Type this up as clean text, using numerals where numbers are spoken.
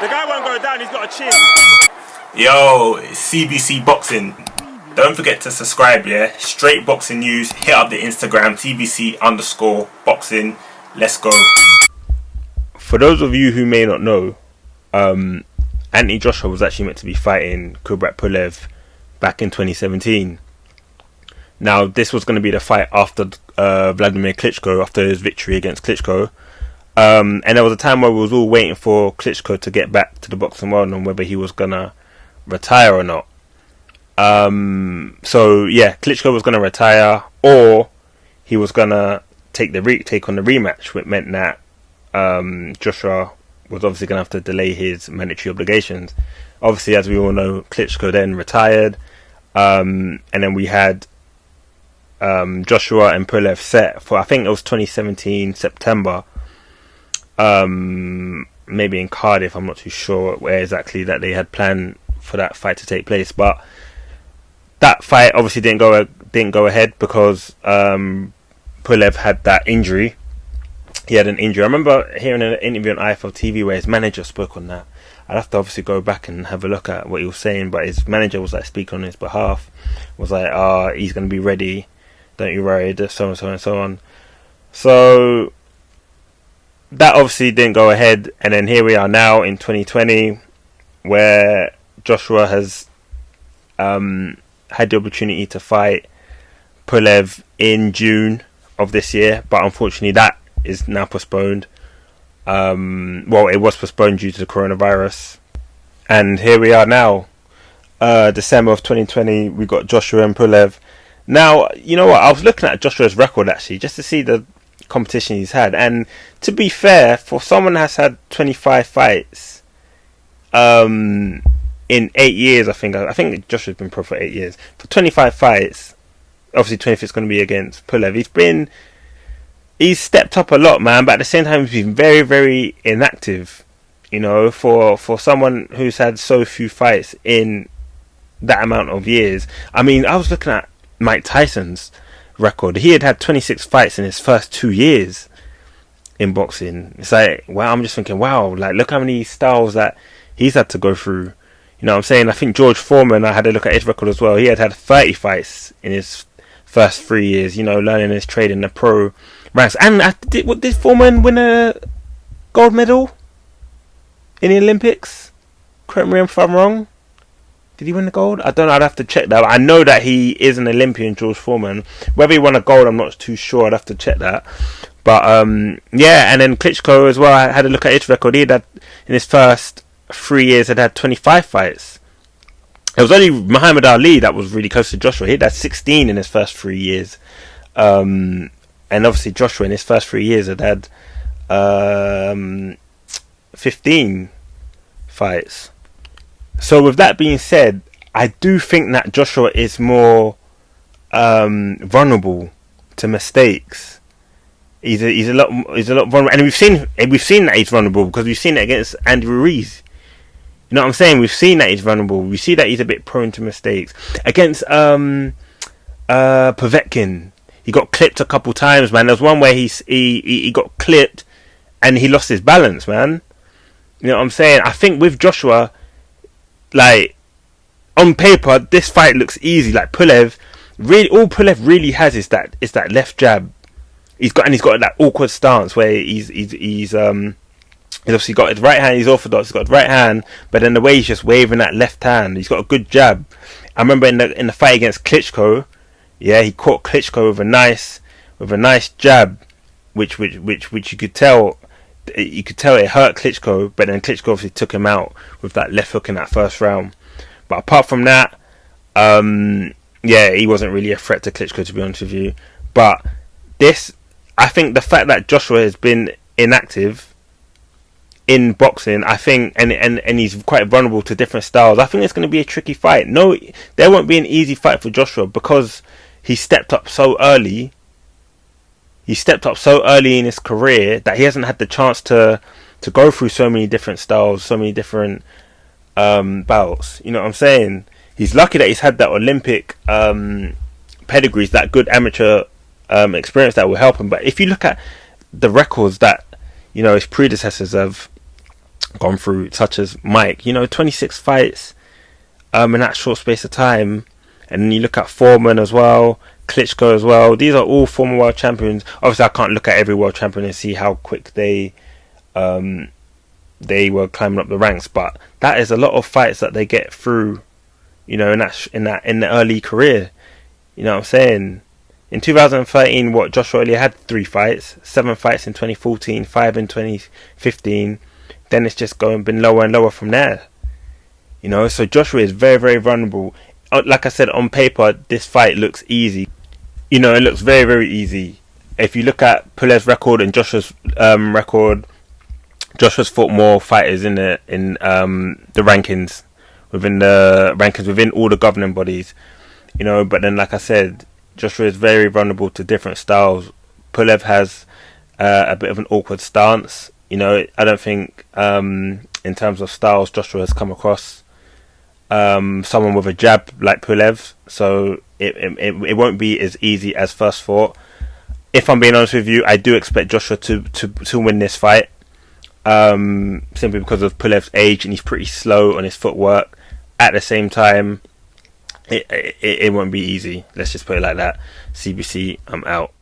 The guy won't go down, he's got a chin. Yo, CBC Boxing. Don't forget to subscribe, yeah? Straight boxing news. Hit up the Instagram, TBC_boxing. Let's go. For those of you who may not know, Anthony Joshua was actually meant to be fighting Kubrat Pulev back in 2017. Now, this was going to be the fight after Vladimir Klitschko, after his victory against Klitschko. And there was a time where we was all waiting for Klitschko to get back to the boxing world and whether he was going to retire or not. So, yeah, Klitschko was going to retire or he was going to take on the rematch, which meant that Joshua was obviously going to have to delay his mandatory obligations. Obviously, as we all know, Klitschko then retired. And then we had Joshua and Pulev set for, I think it was 2017 September. Maybe in Cardiff, I'm not too sure where exactly that they had planned for that fight to take place, but that fight obviously didn't go ahead because Pulev had that injury. He had an injury. I remember hearing an interview on IFL TV where his manager spoke on that. I'd have to obviously go back and have a look at what he was saying, but his manager was like speaking on his behalf, was like, he's going to be ready, don't you worry, so and so and so on. So that obviously didn't go ahead, and then here we are now in 2020 where Joshua has had the opportunity to fight Pulev in June of this year, but unfortunately that is now postponed. Well, it was postponed due to the coronavirus, and here we are now, December of 2020. We got Joshua and Pulev. Now, you know what? I was looking at Joshua's record actually, just to see the competition he's had, and to be fair, for someone that has had 25 fights in 8 years, I think Joshua's been pro for 8 years. For 25 fights, obviously 25th is going to be against Pulev. He's stepped up a lot, man, but at the same time he's been very, very inactive. You know, for someone who's had so few fights in that amount of years. I mean, I was looking at Mike Tyson's record. He had 26 fights in his first 2 years in boxing. It's like, wow, I'm just thinking, wow, like, look how many styles that he's had to go through. You know what I'm saying? I think George Foreman, I had a look at his record as well. He had 30 fights in his first 3 years, you know, learning his trade in the pro ranks. And did Foreman win a gold medal in the Olympics? Correct me if I'm wrong. Did he win the gold? I don't know. I'd have to check that. I know that he is an Olympian, George Foreman. Whether he won a gold, I'm not too sure. I'd have to check that. But yeah, and then Klitschko as well. I had a look at his record. He had in his first 3 years had 25 fights. It was only Muhammad Ali that was really close to Joshua. He had 16 in his first 3 years. And obviously Joshua in his first 3 years had 15 fights. So with that being said, I do think that Joshua is more vulnerable to mistakes. He's a lot vulnerable, and we've seen that he's vulnerable because we've seen it against Andy Ruiz. You know what I'm saying? We've seen that he's vulnerable. We see that he's a bit prone to mistakes. Against Povetkin, he got clipped a couple times, man. There was one where he got clipped and he lost his balance, man. You know what I'm saying? I think with Joshua, like, on paper, this fight looks easy. Like, all Pulev really has is that left jab. He's got that awkward stance where he's obviously got his right hand. He's orthodox. He's got his right hand, but then the way he's just waving that left hand, he's got a good jab. I remember in the fight against Klitschko, yeah, he caught Klitschko with a nice jab, which you could tell. You could tell it hurt Klitschko, but then Klitschko obviously took him out with that left hook in that first round. But apart from that, yeah, he wasn't really a threat to Klitschko, to be honest with you. But I think the fact that Joshua has been inactive in boxing, I think, and he's quite vulnerable to different styles, I think it's going to be a tricky fight. No, there won't be an easy fight for Joshua because he stepped up so early. He stepped up so early in his career that he hasn't had the chance to go through so many different styles, so many different bouts. You know what I'm saying? He's lucky that he's had that Olympic pedigrees, that good amateur experience that will help him. But if you look at the records that, you know, his predecessors have gone through, such as Mike. 26 fights in that short space of time. And then you look at Foreman as well, Klitschko as well. These are all former world champions. Obviously, I can't look at every world champion and see how quick they were climbing up the ranks, but that is a lot of fights that they get through. In the early career. You know what I'm saying? In 2013, Joshua only had 3 fights, 7 fights in 2014, 5 in 2015. Then it's just been lower and lower from there. So Joshua is very, very vulnerable. Like I said, on paper, this fight looks easy. It looks very, very easy. If you look at Pulev's record and Joshua's record, Joshua's fought more fighters in the rankings, within all the governing bodies. But then, like I said, Joshua is very vulnerable to different styles. Pulev has a bit of an awkward stance. I don't think in terms of styles, Joshua has come across someone with a jab like Pulev, so it won't be as easy as first thought. If I'm being honest with you, I do expect Joshua to win this fight, simply because of Pulev's age, and he's pretty slow on his footwork. At the same time, it won't be easy. Let's just put it like that. CBC, I'm out.